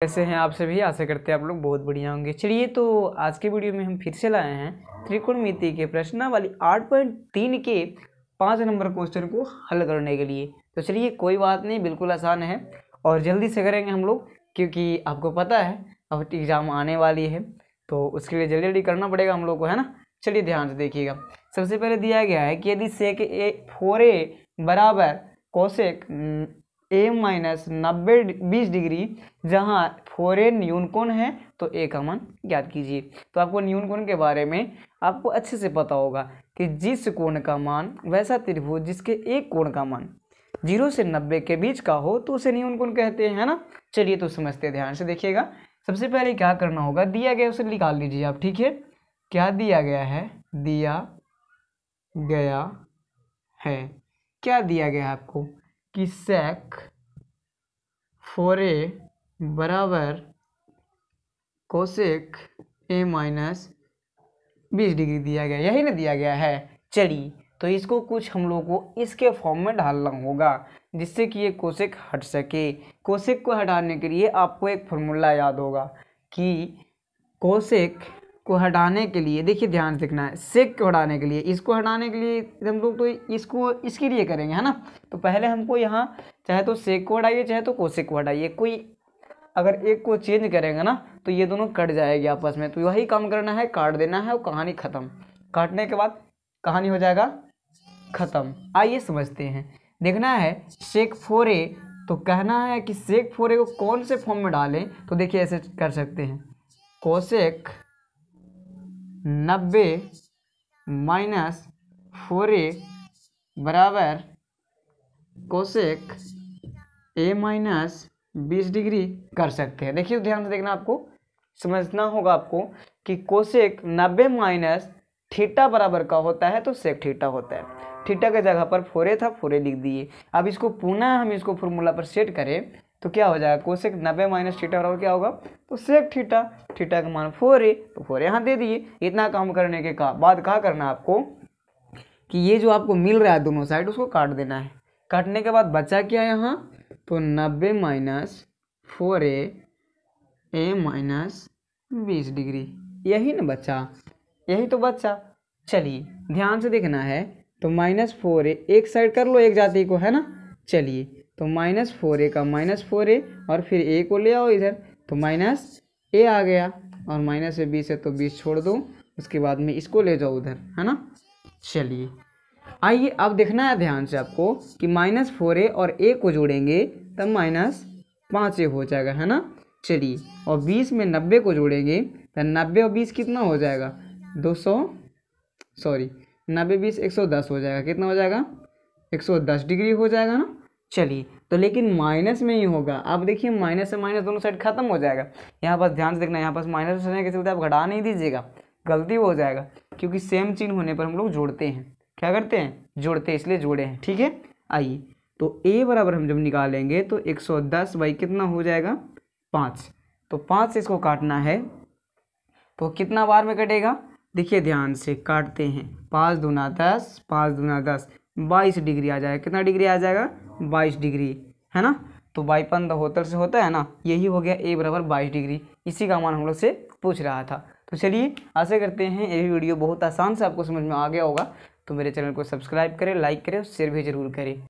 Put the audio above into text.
कैसे हैं आप सभी? आशा करते हैं आप लोग बहुत बढ़िया होंगे। चलिए, तो आज के वीडियो में हम फिर से लाए हैं त्रिकोणमिति के प्रश्नावली 8.3 के 5 नंबर क्वेश्चन को हल करने के लिए। तो चलिए, कोई बात नहीं, बिल्कुल आसान है और जल्दी से करेंगे हम लोग, क्योंकि आपको पता है अब एग्ज़ाम आने वाली है, तो उसके लिए जल्दी जल्दी करना पड़ेगा हम लोग को, है ना। चलिए ध्यान से देखिएगा। सबसे पहले दिया गया है कि यदि सेक 4a बराबर कोसेक a माइनस 20 डिग्री, जहाँ 4a न्यून कोण है तो a का मान ज्ञात कीजिए। तो आपको न्यून कोण के बारे में आपको अच्छे से पता होगा कि जिस कोण का मान वैसा त्रिभुज जिसके एक कोण का मान 0 से 90 के बीच का हो तो उसे न्यून कोण कहते हैं, है ना। चलिए, तो समझते हैं, ध्यान से देखिएगा। सबसे पहले क्या करना होगा, दिया गया उसे निकाल लीजिए आप, ठीक है। क्या दिया गया है? क्या दिया गया है आपको कि सेक 4a बराबर कोसेक a माइनस 20 डिग्री दिया गया, यही ना दिया गया है। चलिए, तो इसको कुछ हम लोग को इसके फॉर्म में ढालना होगा जिससे कि ये कोसेक हट सके। कोसेक को हटाने के लिए आपको एक फॉर्मूला याद होगा कि कोसेक को हटाने के लिए, देखिए ध्यान से देखना है, सेक को हटाने के लिए, इसको हटाने के लिए हम लोग तो इसको इसके लिए करेंगे, है ना। तो पहले हमको यहाँ चाहे तो सेक को हटाइए चाहे तो कोसेक को हटाइए, कोई अगर एक को चेंज करेंगे ना तो ये दोनों कट जाएगी आपस में। तो वही काम करना है, काट देना है और कहानी ख़त्म। काटने के बाद कहानी हो जाएगा ख़त्म। आइए समझते हैं। देखना है सेक 4a, तो कहना है कि सेक 4a को कौन से फॉर्म में डालें। तो देखिए ऐसे कर सकते हैं, कोसेक 90 माइनस 4a बराबर कोसेक a माइनस 20 डिग्री कर सकते हैं। देखिए ध्यान से देखना, आपको समझना होगा आपको कि कोसेक 90 माइनस थीटा बराबर का होता है तो सेक थीटा होता है। थीटा के जगह पर 4a था, 4a लिख दिए। अब इसको पुनः हम इसको फॉर्मूला पर सेट करें तो क्या हो जाएगा, कोसेक 90 माइनस थीटा बराबर क्या होगा, तो सेक थीटा। थीटा का मान 4a, तो 4a यहाँ दे दिए। इतना काम करने के बाद क्या करना है आपको कि ये जो आपको मिल रहा है दोनों साइड उसको काट देना है। काटने के बाद बचा क्या यहाँ, तो 90 minus 4a a minus 20 degree, यही ना बचा, यही तो बचा। चलिए ध्यान से देखना है, तो माइनस 4a एक साइड कर लो एक जाति को, है ना। चलिए, तो माइनस 4a का माइनस 4a और फिर a को ले आओ इधर, तो माइनस a आ गया और माइनस से 20 है तो 20 छोड़ दो, उसके बाद में इसको ले जाओ उधर, है ना। चलिए आइए अब देखना है ध्यान से आपको कि माइनस 4a और a को जोड़ेंगे तब माइनस 5a हो जाएगा, है ना। चलिए, और 20 में 90 को जोड़ेंगे तो 90 और 20 कितना हो जाएगा, 90 20 110 हो जाएगा। कितना हो जाएगा, 110 डिग्री हो जाएगा ना। चलिए, तो लेकिन माइनस में ही होगा। आप देखिए माइनस से माइनस दोनों साइड खत्म हो जाएगा। यहाँ पास ध्यान से देखना, यहाँ पास माइनस होने के चलते आप घटा नहीं दीजिएगा, गलती हो जाएगा, क्योंकि सेम चिन्ह होने पर हम लोग जोड़ते हैं। क्या करते हैं, जोड़ते हैं, इसलिए जोड़े हैं, ठीक है। आइए, तो a बराबर हम जब निकालेंगे तो 110 बाई कितना हो जाएगा, 5। तो 5 से इसको काटना है तो कितना बार में कटेगा, देखिए ध्यान से काटते हैं। 5 दूना 10, 5 दूना 10, 22 डिग्री आ जाएगा। कितना डिग्री आ जाएगा, 22 डिग्री, है ना। तो बाईपन होतर से होता है ना, यही हो गया a बराबर 22 डिग्री। इसी का मान हम लोग से पूछ रहा था। तो चलिए, आशा करते हैं ये वीडियो बहुत आसान से आपको समझ में आ गया होगा। तो मेरे चैनल को सब्सक्राइब करें, लाइक करें और शेयर भी जरूर करें।